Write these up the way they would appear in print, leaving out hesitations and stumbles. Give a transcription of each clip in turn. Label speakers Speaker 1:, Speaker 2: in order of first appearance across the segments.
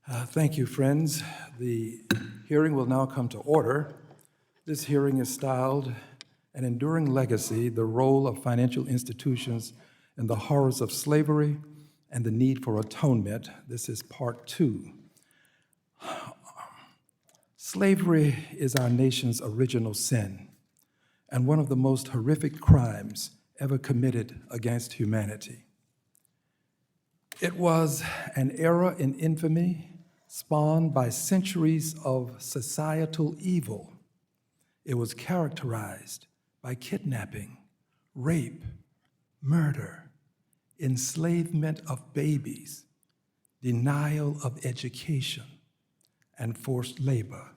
Speaker 1: Thank you, friends. The hearing will now come to order. This hearing is styled An Enduring Legacy, the Role of Financial Institutions in the Horrors of Slavery and the Need for Atonement. This is part 2. Slavery is our nation's original sin and one of the most horrific crimes ever committed against humanity. It was an era in infamy spawned by centuries of societal evil. It was characterized by kidnapping, rape, murder, enslavement of babies, denial of education, and forced labor.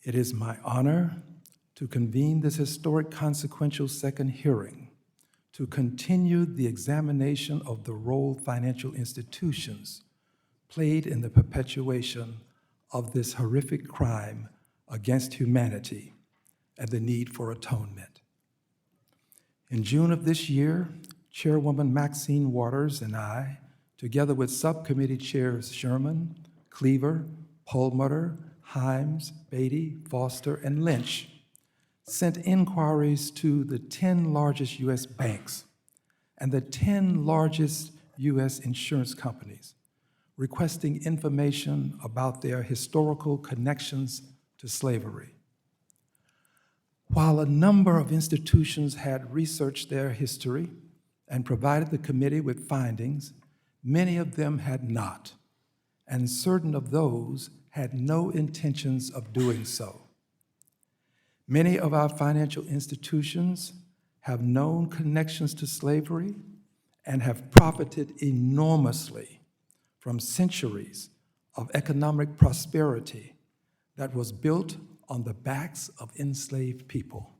Speaker 1: It is my honor to convene this historic consequential second hearing to continue the examination of the role financial institutions played in the perpetuation of this horrific crime against humanity and the need for atonement. In June of this year, Chairwoman Maxine Waters and I, together with subcommittee chairs Sherman, Cleaver, Perlmutter, Himes, Beatty, Foster, and Lynch, sent inquiries to the 10 largest U.S. banks and the 10 largest U.S. insurance companies, requesting information about their historical connections to slavery. While a number of institutions had researched their history and provided the committee with findings, many of them had not, and certain of those had no intentions of doing so. Many of our financial institutions have known connections to slavery and have profited enormously from centuries of economic prosperity that was built on the backs of enslaved people.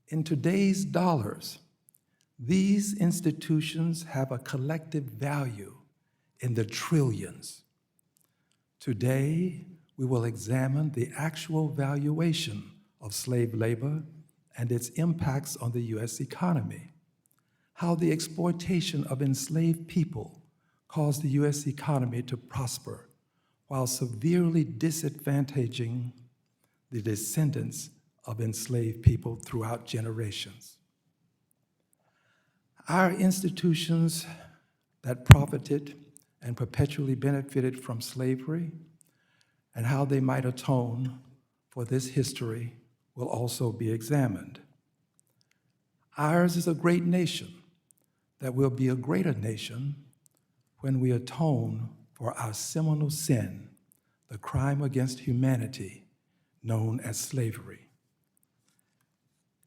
Speaker 1: In today's dollars, these institutions have a collective value in the trillions. Today, we will examine the actual valuation of slave labor and its impacts on the U.S. economy, how the exploitation of enslaved people caused the U.S. economy to prosper while severely disadvantaging the descendants of enslaved people throughout generations. Our institutions that profited and perpetually benefited from slavery and how they might atone for this history will also be examined. Ours is a great nation that will be a greater nation when we atone for our seminal sin, the crime against humanity known as slavery.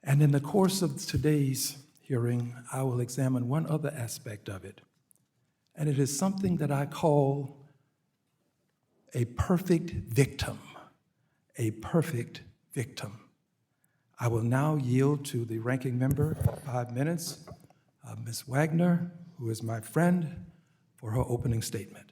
Speaker 1: And in the course of today's hearing, I will examine one other aspect of it, and it is something that I call a perfect victim, a perfect victim. I will now yield to the ranking member for 5 minutes, Ms. Wagner, who is my friend, for her opening statement.